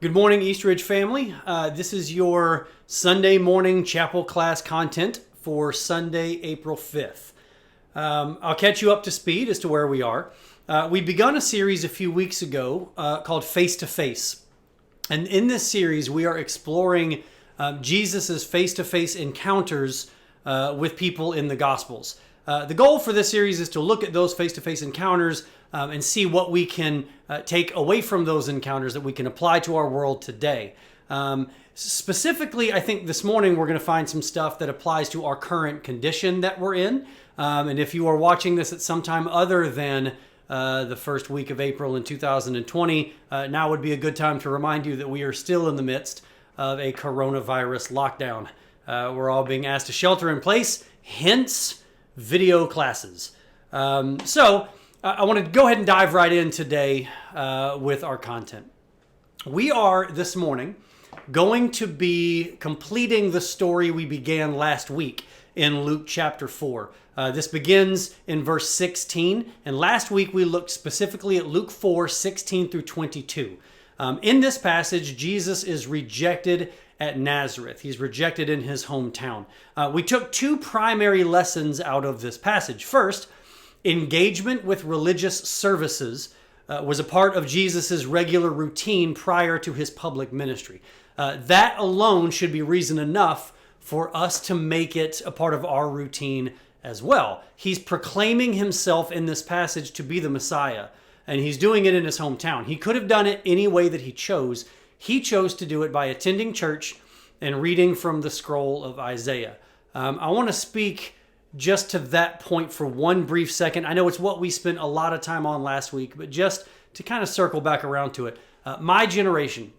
Good morning, East Ridge family. This is your Sunday morning chapel class content for Sunday, April 5th. I'll catch you up to speed as to where we are. We begun a series a few weeks ago called Face to Face. And in this series, we are exploring Jesus' face-to-face encounters with people in the Gospels. The goal for this series is to look at those face-to-face encounters and see what we can take away from those encounters that we can apply to our world today. Specifically, I think this morning we're going to find some stuff that applies to our current condition that we're in. And if you are watching this at some time other than the first week of April in 2020, now would be a good time to remind you that we are still in the midst of a coronavirus lockdown. We're all being asked to shelter in place, hence video classes. I want to go ahead and dive right in today with our content. We are, this morning, going to be completing the story we began last week in Luke chapter 4. This begins in verse 16, and last week we looked specifically at Luke 4, 16 through 22. In this passage, Jesus is rejected at Nazareth. He's rejected in his hometown. We took two primary lessons out of this passage. First, engagement with religious services was a part of Jesus' regular routine prior to his public ministry. That alone should be reason enough for us to make it a part of our routine as well. He's proclaiming himself in this passage to be the Messiah, and he's doing it in his hometown. He could have done it any way that he chose. He chose to do it by attending church and reading from the scroll of Isaiah. I want to speak just to that point for one brief second. I know it's what we spent a lot of time on last week, but just to kind of circle back around to it. My generation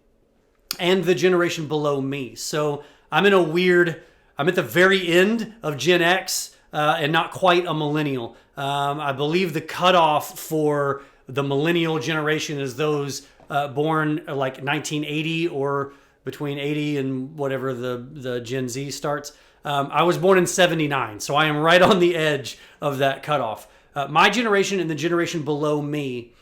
and the generation below me. So I'm at the very end of Gen X and not quite a millennial. I believe the cutoff for the millennial generation is those born like 1980 or between 80 and whatever the Gen Z starts. I was born in 79, so I am right on the edge of that cutoff. My generation and the generation below me,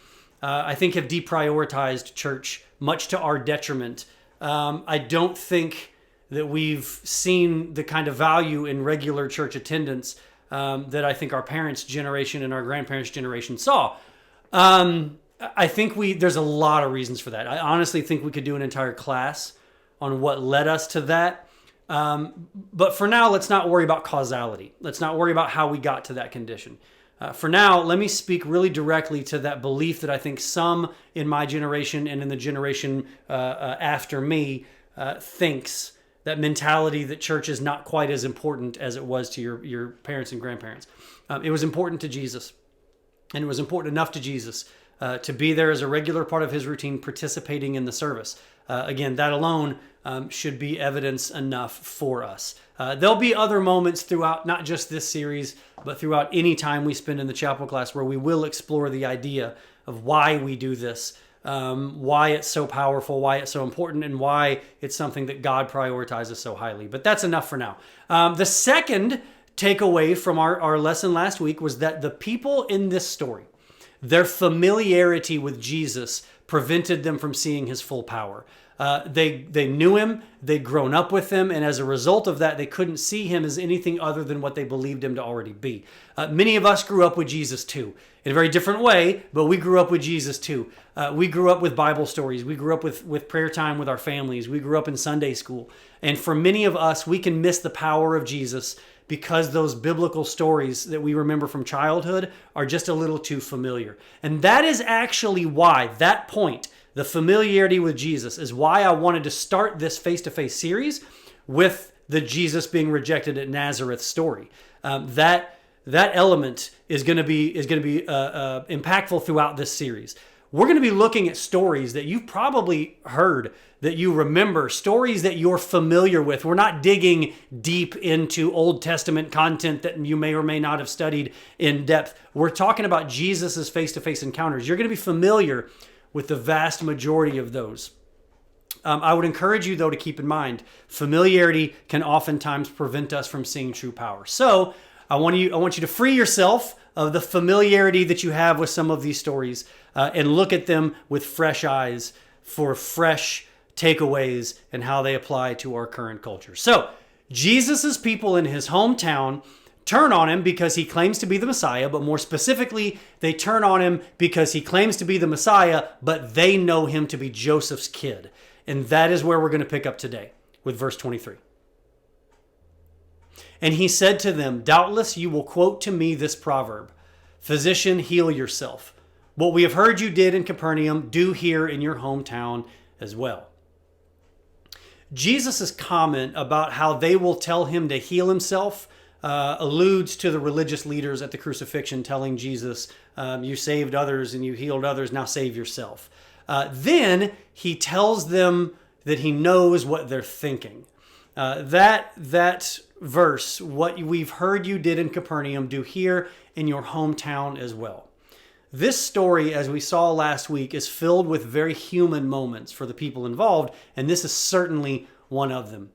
I think, have deprioritized church, much to our detriment. I don't think that we've seen the kind of value in regular church attendance that I think our parents' generation and our grandparents' generation saw. I think there's a lot of reasons for that. I honestly think we could do an entire class on what led us to that. But for now, let's not worry about causality. Let's not worry about how we got to that condition. For now, let me speak really directly to that belief that I think some in my generation and in the generation after me thinks, that mentality that church is not quite as important as it was to your parents and grandparents. It was important to Jesus, and it was important enough to Jesus to be there as a regular part of his routine, participating in the service. Again, that alone should be evidence enough for us. There'll be other moments throughout, not just this series, but throughout any time we spend in the chapel class where we will explore the idea of why we do this, why it's so powerful, why it's so important, and why it's something that God prioritizes so highly. But that's enough for now. The second takeaway from our lesson last week was that the people in this story, their familiarity with Jesus prevented them from seeing his full power. They knew him, they'd grown up with him, and as a result of that, they couldn't see him as anything other than what they believed him to already be. Many of us grew up with Jesus too, in a very different way, but we grew up with Jesus too. We grew up with Bible stories. We grew up with prayer time with our families. We grew up in Sunday school. And for many of us, we can miss the power of Jesus because those biblical stories that we remember from childhood are just a little too familiar. And that is actually why, that point, the familiarity with Jesus, is why I wanted to start this face-to-face series with the Jesus being rejected at Nazareth story. That element is going to be impactful throughout this series. We're going to be looking at stories that you've probably heard, that you remember, stories that you're familiar with. We're not digging deep into Old Testament content that you may or may not have studied in depth. We're talking about Jesus' face-to-face encounters. You're going to be familiar with the vast majority of those. I would encourage you, though, to keep in mind, familiarity can oftentimes prevent us from seeing true power. So I want you to free yourself of the familiarity that you have with some of these stories and look at them with fresh eyes for fresh takeaways and how they apply to our current culture. So, Jesus's people in his hometown turn on him because he claims to be the Messiah, but more specifically, they turn on him because he claims to be the Messiah, but they know him to be Joseph's kid. And that is where we're going to pick up today with verse 23. And he said to them, doubtless you will quote to me this proverb, physician, heal yourself. What we have heard you did in Capernaum, do here in your hometown as well. Jesus' comment about how they will tell him to heal himself alludes to the religious leaders at the crucifixion telling Jesus, you saved others and you healed others, now save yourself. Then he tells them that he knows what they're thinking. That verse, what we've heard you did in Capernaum, do here in your hometown as well. This story, as we saw last week, is filled with very human moments for the people involved, and this is certainly one of them.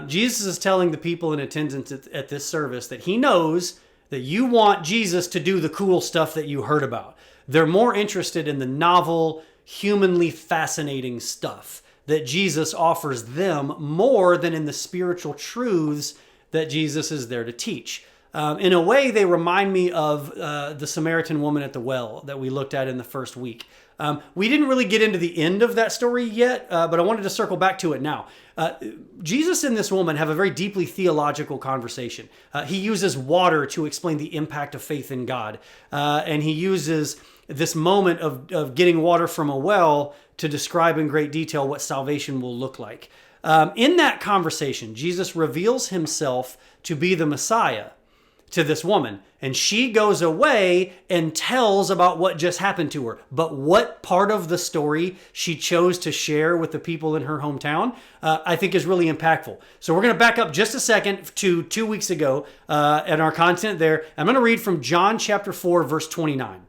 Jesus is telling the people in attendance at this service that he knows that you want Jesus to do the cool stuff that you heard about. They're more interested in the novel, humanly fascinating stuff that Jesus offers them more than in the spiritual truths that Jesus is there to teach. In a way, they remind me of the Samaritan woman at the well that we looked at in the first week. We didn't really get into the end of that story yet, but I wanted to circle back to it now. Jesus and this woman have a very deeply theological conversation. He uses water to explain the impact of faith in God. And he uses this moment of getting water from a well to describe in great detail what salvation will look like. In that conversation, Jesus reveals himself to be the Messiah to this woman, and she goes away and tells about what just happened to her. But what part of the story she chose to share with the people in her hometown, I think is really impactful. So we're going to back up just a second to 2 weeks ago and our content there. I'm going to read from John chapter 4, verse 29.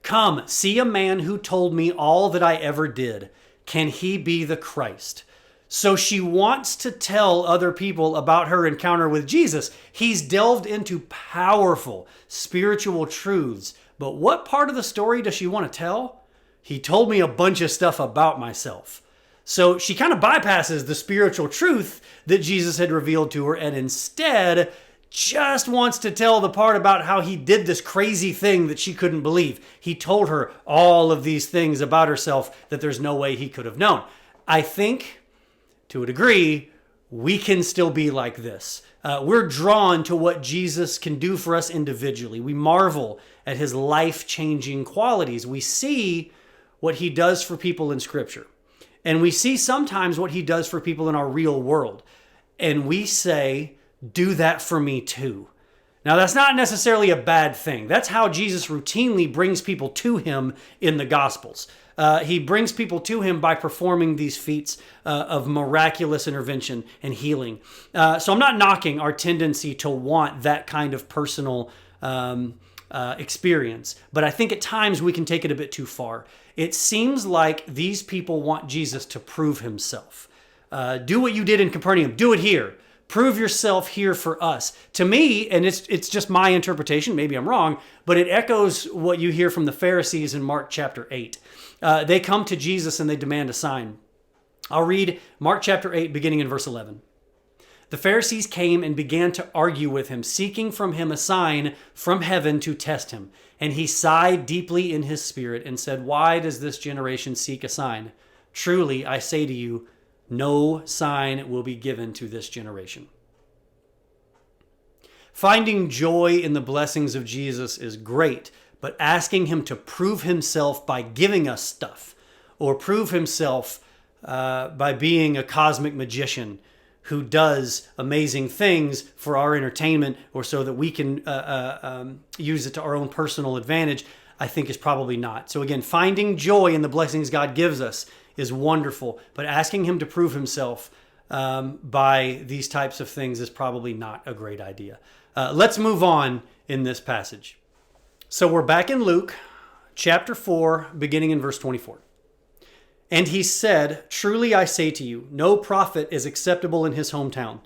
Come, see a man who told me all that I ever did. Can he be the Christ? So she wants to tell other people about her encounter with Jesus. He's delved into powerful spiritual truths. But what part of the story does she want to tell? He told me a bunch of stuff about myself. So she kind of bypasses the spiritual truth that Jesus had revealed to her and instead just wants to tell the part about how he did this crazy thing that she couldn't believe. He told her all of these things about herself that there's no way he could have known. I think, to a degree, we can still be like this. We're drawn to what Jesus can do for us individually. We marvel at his life-changing qualities. We see what he does for people in Scripture. And we see sometimes what he does for people in our real world. And we say, do that for me too. Now, that's not necessarily a bad thing. That's how Jesus routinely brings people to him in the Gospels. He brings people to him by performing these feats of miraculous intervention and healing. So I'm not knocking our tendency to want that kind of personal experience, but I think at times we can take it a bit too far. It seems like these people want Jesus to prove himself. Do what you did in Capernaum. Do it here. Prove yourself here for us. To me, and it's just my interpretation, maybe I'm wrong, but it echoes what you hear from the Pharisees in Mark chapter 8. They come to Jesus and they demand a sign. I'll read Mark chapter 8, beginning in verse 11. The Pharisees came and began to argue with him, seeking from him a sign from heaven to test him. And he sighed deeply in his spirit and said, why does this generation seek a sign? Truly, I say to you, no sign will be given to this generation. Finding joy in the blessings of Jesus is great, but asking him to prove himself by giving us stuff or prove himself by being a cosmic magician who does amazing things for our entertainment or so that we can use it to our own personal advantage, I think is probably not. So again, finding joy in the blessings God gives us is wonderful, but asking him to prove himself by these types of things is probably not a great idea. Let's move on in this passage. So we're back in Luke chapter 4, beginning in verse 24. And he said, truly I say to you, no prophet is acceptable in his hometown.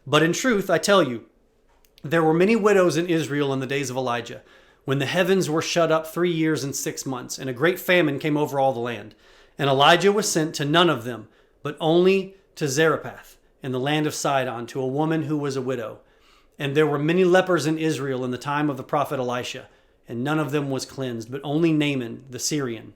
But in truth, I tell you, there were many widows in Israel in the days of Elijah, when the heavens were shut up 3 years and 6 months, and a great famine came over all the land. And Elijah was sent to none of them, but only to Zarephath in the land of Sidon, to a woman who was a widow. And there were many lepers in Israel in the time of the prophet Elisha, and none of them was cleansed, but only Naaman the Syrian.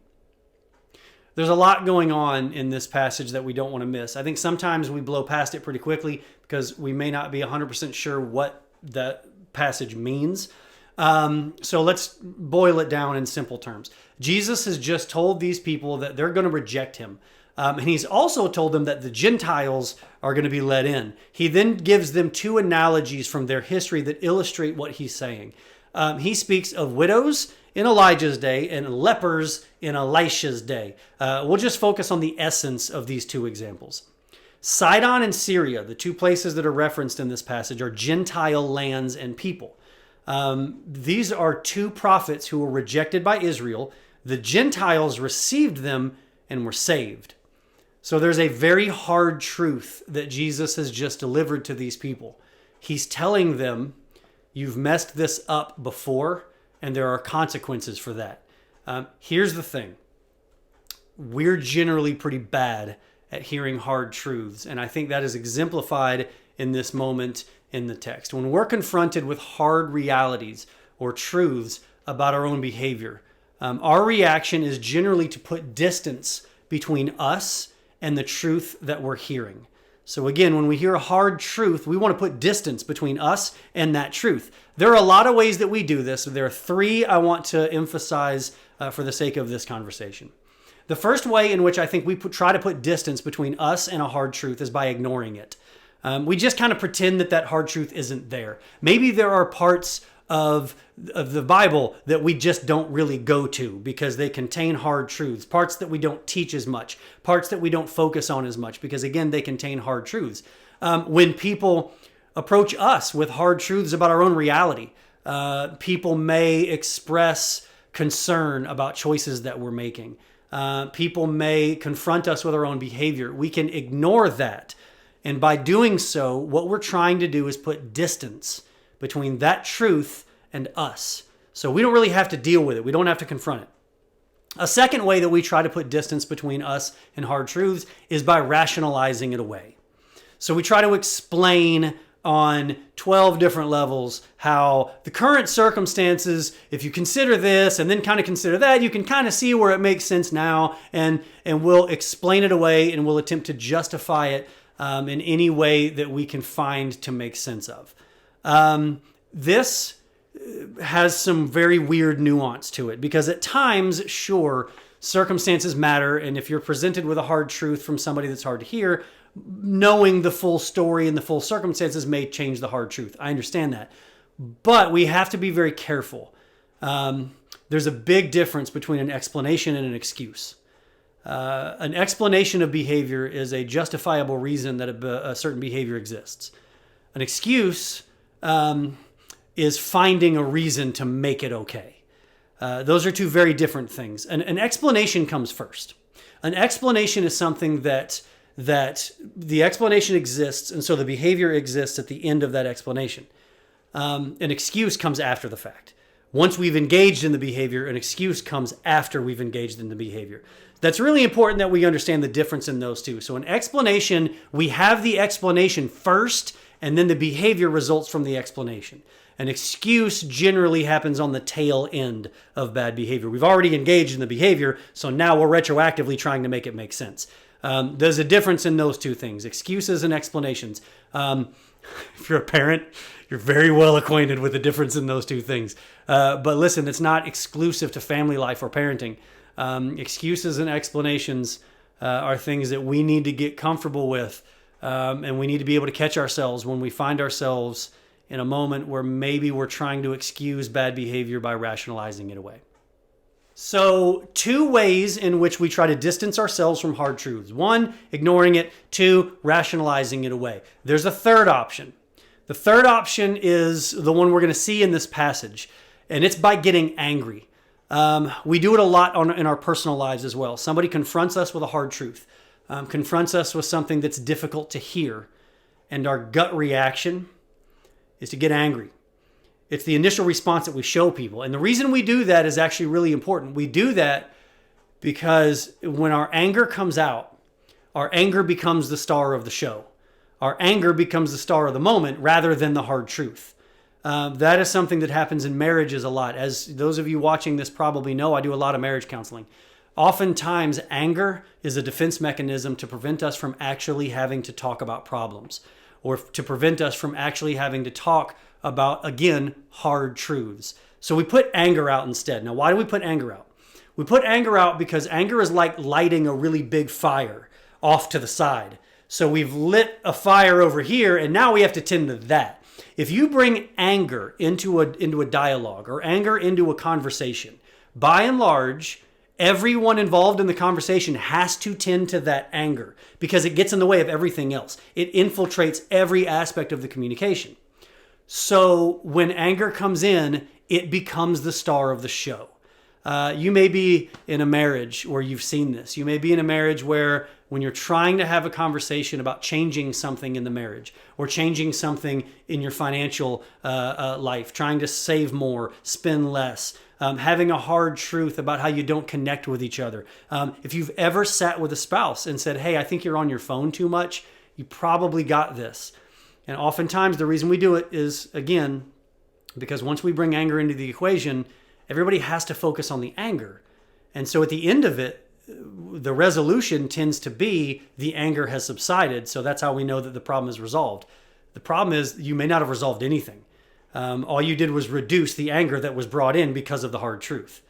There's a lot going on in this passage that we don't want to miss. I think sometimes we blow past it pretty quickly because we may not be 100% sure what that passage means. So let's boil it down in simple terms. Jesus has just told these people that they're going to reject him. And he's also told them that the Gentiles are going to be let in. He then gives them two analogies from their history that illustrate what he's saying. He speaks of widows in Elijah's day and lepers in Elisha's day. We'll just focus on the essence of these two examples. Sidon and Syria, the two places that are referenced in this passage, are Gentile lands and people. These are two prophets who were rejected by Israel. The Gentiles received them and were saved. So there's a very hard truth that Jesus has just delivered to these people. He's telling them, you've messed this up before, and there are consequences for that. Here's the thing. We're generally pretty bad at hearing hard truths, and I think that is exemplified in this moment in the text. When we're confronted with hard realities or truths about our own behavior, our reaction is generally to put distance between us and the truth that we're hearing. So again, when we hear a hard truth, we want to put distance between us and that truth. There are a lot of ways that we do this. There are three I want to emphasize for the sake of this conversation. The first way in which I think we try to put distance between us and a hard truth is by ignoring it. We just kind of pretend that hard truth isn't there. Maybe there are parts of the Bible that we just don't really go to because they contain hard truths, parts that we don't teach as much, parts that we don't focus on as much because, again, they contain hard truths. When people approach us with hard truths about our own reality, people may express concern about choices that we're making. People may confront us with our own behavior. We can ignore that. And by doing so, what we're trying to do is put distance between that truth and us. So we don't really have to deal with it. We don't have to confront it. A second way that we try to put distance between us and hard truths is by rationalizing it away. So we try to explain on 12 different levels how the current circumstances, if you consider this and then kind of consider that, you can kind of see where it makes sense now, and we'll explain it away and we'll attempt to justify it in any way that we can find to make sense of. This has some very weird nuance to it because at times, sure, circumstances matter. And if you're presented with a hard truth from somebody that's hard to hear, knowing the full story and the full circumstances may change the hard truth. I understand that. But we have to be very careful. There's a big difference between an explanation and an excuse. An explanation of behavior is a justifiable reason that a certain behavior exists. An excuse is finding a reason to make it okay. Those are two very different things. An explanation comes first. An explanation is something that the explanation exists, and so the behavior exists at the end of that explanation. An excuse comes after the fact. Once we've engaged in the behavior, an excuse comes after we've engaged in the behavior. That's really important that we understand the difference in those two. So an explanation, we have the explanation first, and then the behavior results from the explanation. An excuse generally happens on the tail end of bad behavior. We've already engaged in the behavior, so now we're retroactively trying to make it make sense. There's a difference in those two things, excuses and explanations. If you're a parent, you're very well acquainted with the difference in those two things. But listen, it's not exclusive to family life or parenting. Excuses and explanations are things that we need to get comfortable with, and we need to be able to catch ourselves when we find ourselves in a moment where maybe we're trying to excuse bad behavior by rationalizing it away. So, two ways in which we try to distance ourselves from hard truths. One, ignoring it. Two, rationalizing it away. There's a third option. The third option is the one we're going to see in this passage, and it's by getting angry. We do it a lot in our personal lives as well. Somebody confronts us with a hard truth, confronts us with something that's difficult to hear, and our gut reaction is to get angry. It's the initial response that we show people. And the reason we do that is actually really important. We do that Because when our anger comes out, our anger becomes the star of the show. Our anger becomes the star of the moment rather than the hard truth. That is something that happens in marriages a lot. As those of you watching this probably know, I do a lot of marriage counseling. Oftentimes, anger is a defense mechanism to prevent us from actually having to talk about problems, or to prevent us from actually having to talk about, again, hard truths. So we put anger out instead. Now, why do we put anger out? We put anger out because anger is like lighting a really big fire off to the side. So we've lit a fire over here, and now we have to tend to that. If you bring anger into a dialogue or anger into a conversation, by and large, everyone involved in the conversation has to tend to that anger because it gets in the way of everything else. It infiltrates every aspect of the communication. So when anger comes in, it becomes the star of the show. You may be in a marriage where you've seen this. You may be in a marriage where when you're trying to have a conversation about changing something in the marriage or changing something in your financial life, trying to save more, spend less, having a hard truth about how you don't connect with each other. If you've ever sat with a spouse and said, hey, I think you're on your phone too much, you probably got this. And oftentimes the reason we do it is, again, because once we bring anger into the equation, everybody has to focus on the anger. And so at the end of it, the resolution tends to be the anger has subsided. So that's how we know that the problem is resolved. The problem is you may not have resolved anything. All you did was reduce the anger that was brought in because of the hard truth.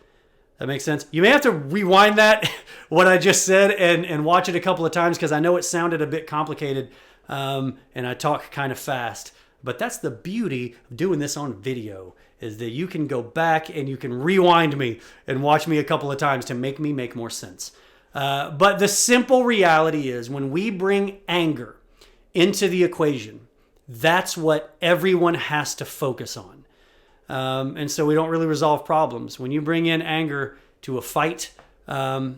That makes sense? You may have to rewind that, what I just said, and watch it a couple of times because I know it sounded a bit complicated and I talk kind of fast. But that's the beauty of doing this on video, is that you can go back and you can rewind me and watch me a couple of times to make me make more sense. But the simple reality is when we bring anger into the equation, that's what everyone has to focus on. And so we don't really resolve problems. When you bring in anger to a fight, you're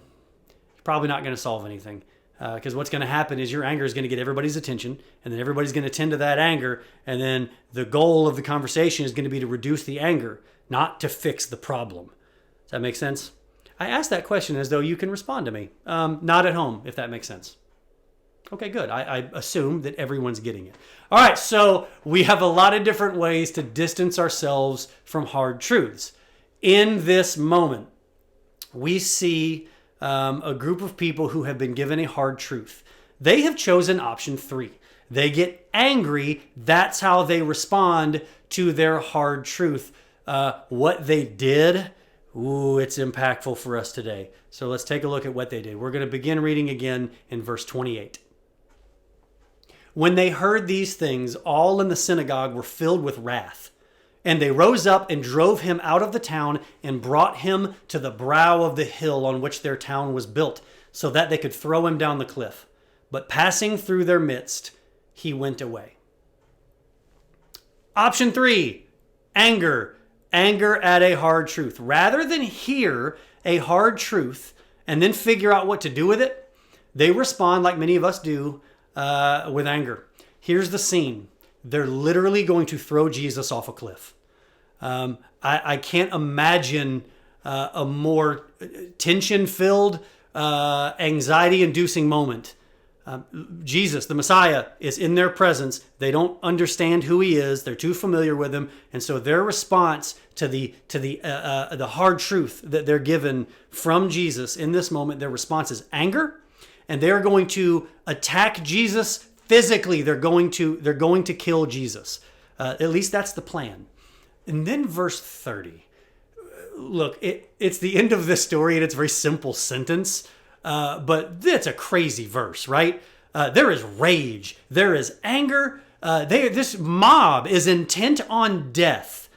probably not going to solve anything. Because what's going to happen is your anger is going to get everybody's attention, and then everybody's going to tend to that anger, and then the goal of the conversation is going to be to reduce the anger, not to fix the problem. Does that make sense? I asked that question as though you can respond to me. Not at home, if that makes sense. Okay, good. I assume that everyone's getting it. All right, so we have a lot of different ways to distance ourselves from hard truths. In this moment, we see a group of people who have been given a hard truth. They have chosen option 3. They get angry. That's how they respond to their hard truth. What they did, it's impactful for us today. So let's take a look at what they did. We're going to begin reading again in verse 28. When they heard these things, all in the synagogue were filled with wrath. And they rose up and drove him out of the town and brought him to the brow of the hill on which their town was built, so that they could throw him down the cliff. But passing through their midst, he went away. Option 3, anger. Anger at a hard truth. Rather than hear a hard truth and then figure out what to do with it, they respond like many of us do with anger. Here's the scene. They're literally going to throw Jesus off a cliff. I can't imagine a more tension-filled, anxiety-inducing moment. Jesus, the Messiah, is in their presence. They don't understand who he is. They're too familiar with him. And so their response to the hard truth that they're given from Jesus in this moment, their response is anger. And they're going to attack Jesus physically. They're going to kill Jesus. At least that's the plan. And then verse 30. Look, it's the end of this story, and it's a very simple sentence. But it's a crazy verse, right? There is rage. There is anger. This mob is intent on death.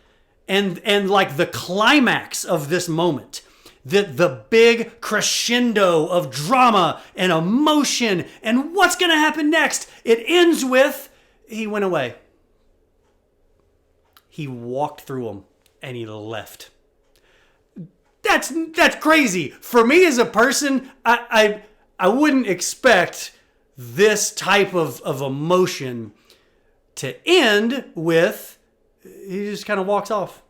And like the climax of this moment, the big crescendo of drama and emotion and what's going to happen next, it ends with, he went away. He walked through them and he left. That's crazy. For me as a person, I wouldn't expect this type of emotion to end with, he just kind of walks off.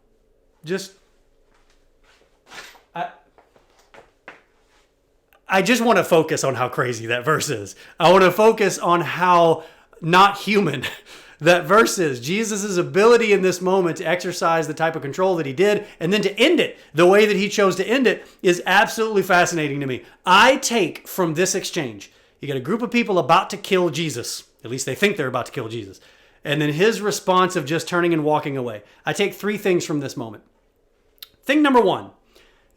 I just want to focus on how crazy that verse is. I want to focus on how not human that verse is. Jesus' ability in this moment to exercise the type of control that he did and then to end it the way that he chose to end it is absolutely fascinating to me. I take from this exchange, you got a group of people about to kill Jesus. At least they think they're about to kill Jesus. And then his response of just turning and walking away. I take three things from this moment. Thing number one,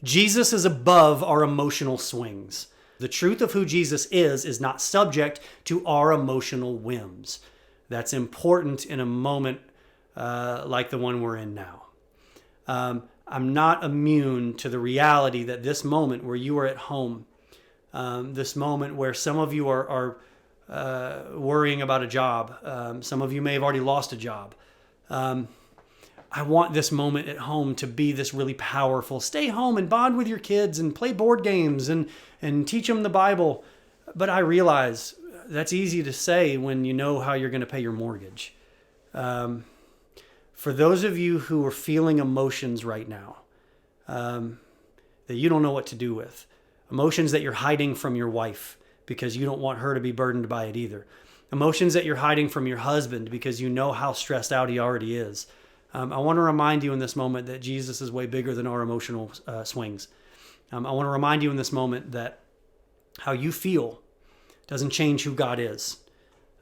Jesus is above our emotional swings. The truth of who Jesus is not subject to our emotional whims. That's important in a moment like the one we're in now. I'm not immune to the reality that this moment where you are at home, this moment where some of you are worrying about a job, some of you may have already lost a job. I want this moment at home to be this really powerful. Stay home and bond with your kids and play board games and teach them the Bible. But I realize that's easy to say when you know how you're going to pay your mortgage. For those of you who are feeling emotions right now that you don't know what to do with, emotions that you're hiding from your wife because you don't want her to be burdened by it either, emotions that you're hiding from your husband because you know how stressed out he already is, I want to remind you in this moment that Jesus is way bigger than our emotional swings. I want to remind you in this moment that how you feel doesn't change who God is.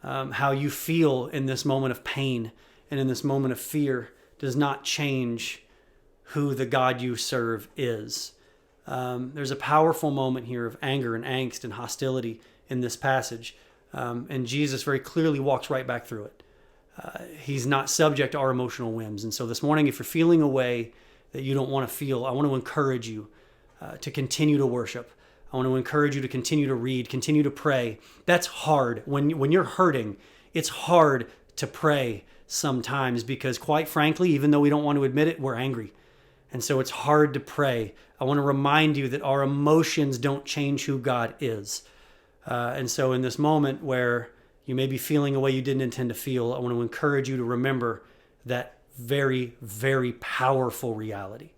How you feel in this moment of pain and in this moment of fear does not change who the God you serve is. There's a powerful moment here of anger and angst and hostility in this passage. And Jesus very clearly walks right back through it. He's not subject to our emotional whims. And so this morning, if you're feeling a way that you don't want to feel, I want to encourage you to continue to worship. I want to encourage you to continue to read, continue to pray. That's hard. When you're hurting, it's hard to pray sometimes because, quite frankly, even though we don't want to admit it, we're angry. And so it's hard to pray. I want to remind you that our emotions don't change who God is. And so in this moment where you may be feeling a way you didn't intend to feel, I want to encourage you to remember that very, very powerful reality.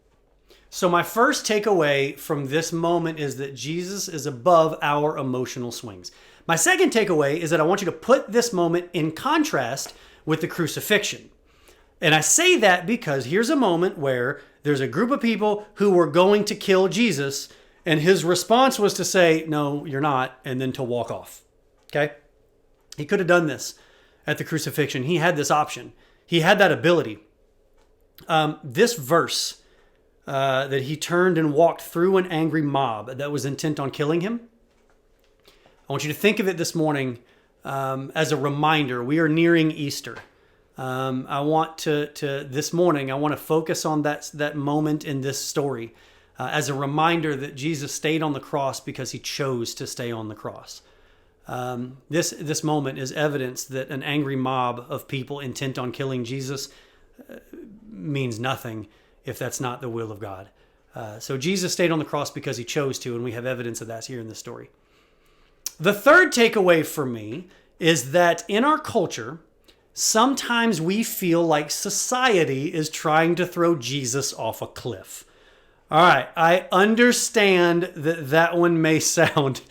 So my first takeaway from this moment is that Jesus is above our emotional swings. My second takeaway is that I want you to put this moment in contrast with the crucifixion. And I say that because here's a moment where there's a group of people who were going to kill Jesus, and his response was to say, "No, you're not," and then to walk off. Okay? He could have done this at the crucifixion. He had this option. He had that ability. This verse that he turned and walked through an angry mob that was intent on killing him, I want you to think of it this morning as a reminder. We are nearing Easter. I want to this morning, I want to focus on that moment in this story as a reminder that Jesus stayed on the cross because he chose to stay on the cross. This moment is evidence that an angry mob of people intent on killing Jesus means nothing if that's not the will of God. So Jesus stayed on the cross because he chose to, and we have evidence of that here in this story. The third takeaway for me is that in our culture, sometimes we feel like society is trying to throw Jesus off a cliff. All right, I understand that one may sound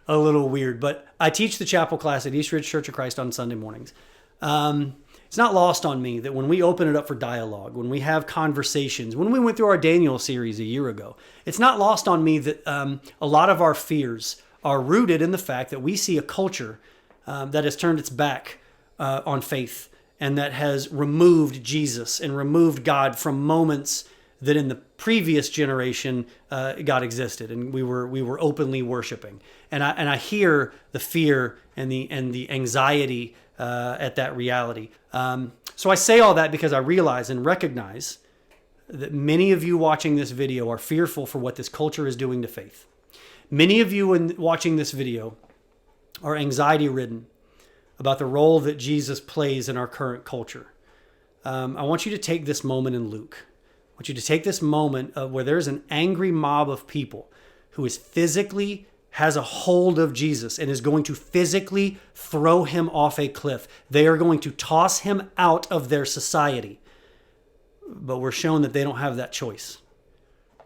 a little weird, but I teach the chapel class at East Ridge Church of Christ on Sunday mornings. It's not lost on me that when we open it up for dialogue, when we have conversations, when we went through our Daniel series a year ago, it's not lost on me that a lot of our fears are rooted in the fact that we see a culture that has turned its back on faith and that has removed Jesus and removed God from moments that in the previous generation God existed and we were openly worshiping. And I hear the fear and the anxiety at that reality. So I say all that because I realize and recognize that many of you watching this video are fearful for what this culture is doing to faith. Many of you watching this video are anxiety-ridden about the role that Jesus plays in our current culture. I want you to take this moment in Luke. I want you to take this moment where there's an angry mob of people who is physically has a hold of Jesus and is going to physically throw him off a cliff. They are going to toss him out of their society. But we're shown that they don't have that choice.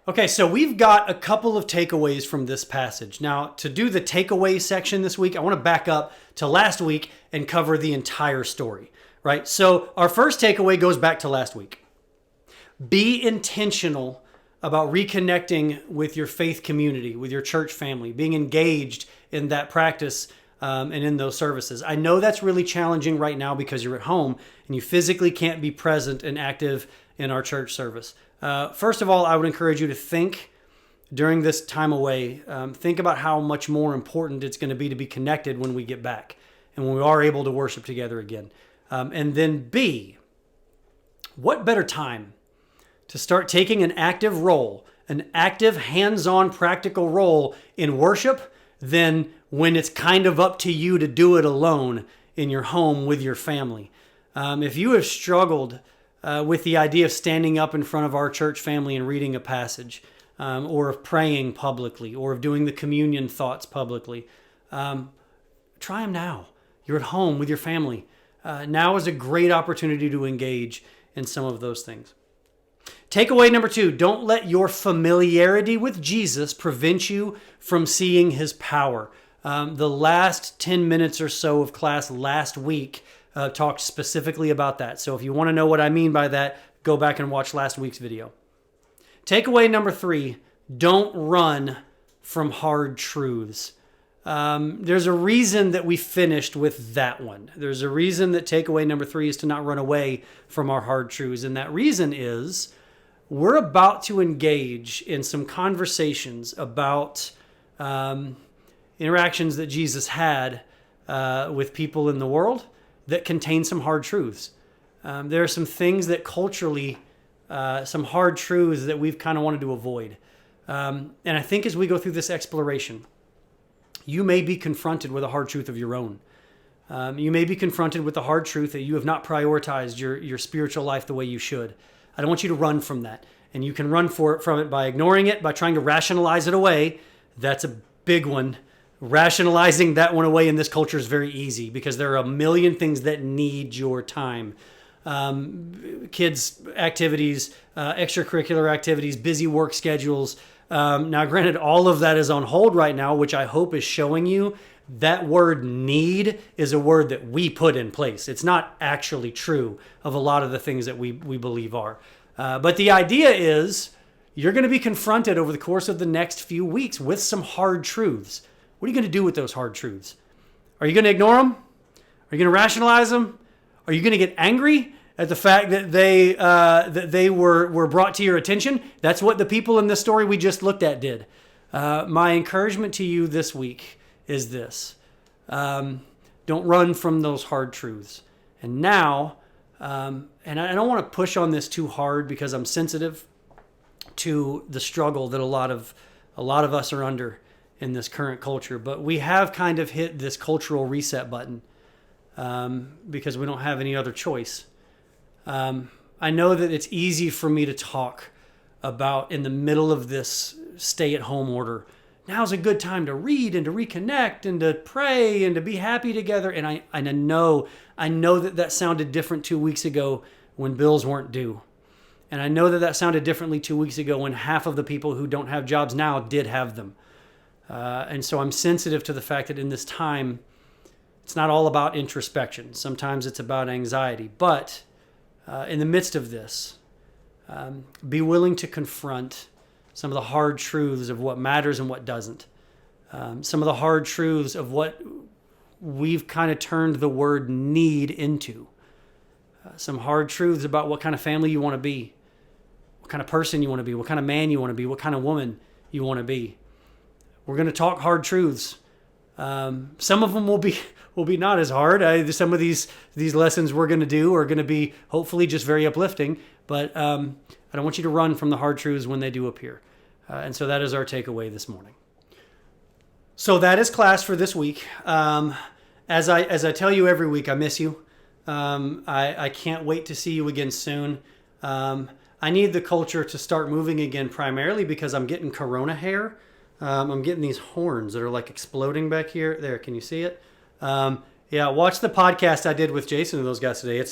Okay, so we've got a couple of takeaways from this passage. Now, to do the takeaway section this week, I want to back up to last week and cover the entire story, right? So our first takeaway goes back to last week. Be intentional about reconnecting with your faith community, with your church family, being engaged in that practice and in those services. I know that's really challenging right now because you're at home and you physically can't be present and active in our church service. First of all, I would encourage you to think during this time away, think about how much more important it's going to be connected when we get back and when we are able to worship together again. And then B, what better time to start taking an active role, an active, hands-on, practical role in worship than when it's kind of up to you to do it alone in your home with your family. If you have struggled with the idea of standing up in front of our church family and reading a passage, or of praying publicly, or of doing the communion thoughts publicly, try them now. You're at home with your family. Now is a great opportunity to engage in some of those things. Takeaway number 2, don't let your familiarity with Jesus prevent you from seeing his power. The last 10 minutes or so of class last week talked specifically about that. So if you want to know what I mean by that, go back and watch last week's video. Takeaway number 3, don't run from hard truths. There's a reason that we finished with that one. There's a reason that takeaway number 3 is to not run away from our hard truths. And that reason is we're about to engage in some conversations about interactions that Jesus had with people in the world that contain some hard truths. There are some things that culturally, some hard truths that we've kind of wanted to avoid. And I think as we go through this exploration, you may be confronted with a hard truth of your own. You may be confronted with the hard truth that you have not prioritized your spiritual life the way you should. I don't want you to run from that. And you can run from it by ignoring it, by trying to rationalize it away. That's a big one. Rationalizing that one away in this culture is very easy because there are a million things that need your time. Kids' activities, extracurricular activities, busy work schedules. Now, granted, all of that is on hold right now, which I hope is showing you that word need is a word that we put in place. It's not actually true of a lot of the things that we believe are. But the idea is you're going to be confronted over the course of the next few weeks with some hard truths. What are you going to do with those hard truths? Are you going to ignore them? Are you going to rationalize them? Are you going to get angry at the fact that they were brought to your attention? That's what the people in the story we just looked at did. My encouragement to you this week is this. Don't run from those hard truths. And now, and I don't want to push on this too hard because I'm sensitive to the struggle that a lot of us are under in this current culture, but we have kind of hit this cultural reset button because we don't have any other choice. I know that it's easy for me to talk about in the middle of this stay-at-home order. Now's a good time to read and to reconnect and to pray and to be happy together. And I know that sounded different 2 weeks ago when bills weren't due. And I know that sounded differently 2 weeks ago when half of the people who don't have jobs now did have them. And so I'm sensitive to the fact that in this time, it's not all about introspection. Sometimes it's about anxiety. But in the midst of this, be willing to confront some of the hard truths of what matters and what doesn't. Some of the hard truths of what we've kind of turned the word need into. Some hard truths about what kind of family you want to be, what kind of person you want to be, what kind of man you want to be, what kind of woman you want to be. We're going to talk hard truths. Some of them will be not as hard. Some of these lessons we're going to do are going to be hopefully just very uplifting. But I don't want you to run from the hard truths when they do appear. And so that is our takeaway this morning. So that is class for this week. As I tell you every week, I miss you. I can't wait to see you again soon. I need the culture to start moving again, primarily because I'm getting corona hair. I'm getting these horns that are like exploding back here. There, can you see it? Yeah, watch the podcast I did with Jason and those guys today.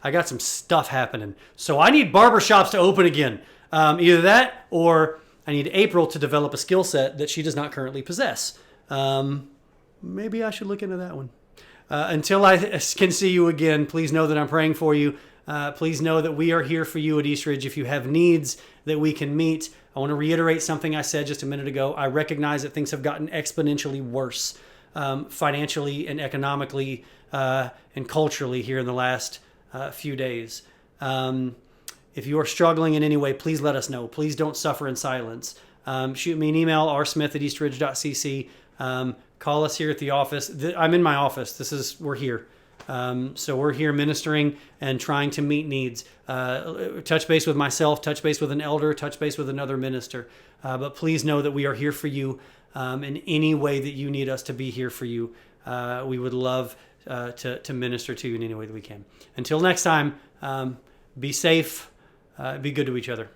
I got some stuff happening. So I need barbershops to open again. Either that, or I need April to develop a skill set that she does not currently possess. Maybe I should look into that one. Until I can see you again, please know that I'm praying for you. Please know that we are here for you at Eastridge. If you have needs that we can meet, I want to reiterate something I said just a minute ago. I recognize that things have gotten exponentially worse financially and economically and culturally here in the last few days. If you are struggling in any way, please let us know. Please don't suffer in silence. Shoot me an email, rsmith@eastridge.cc. Call us here at the office. I'm in my office. We're here. So we're here ministering and trying to meet needs. Touch base with myself, touch base with an elder, touch base with another minister. But please know that we are here for you in any way that you need us to be here for you. We would love to minister to you in any way that we can. Until next time, be safe, be good to each other.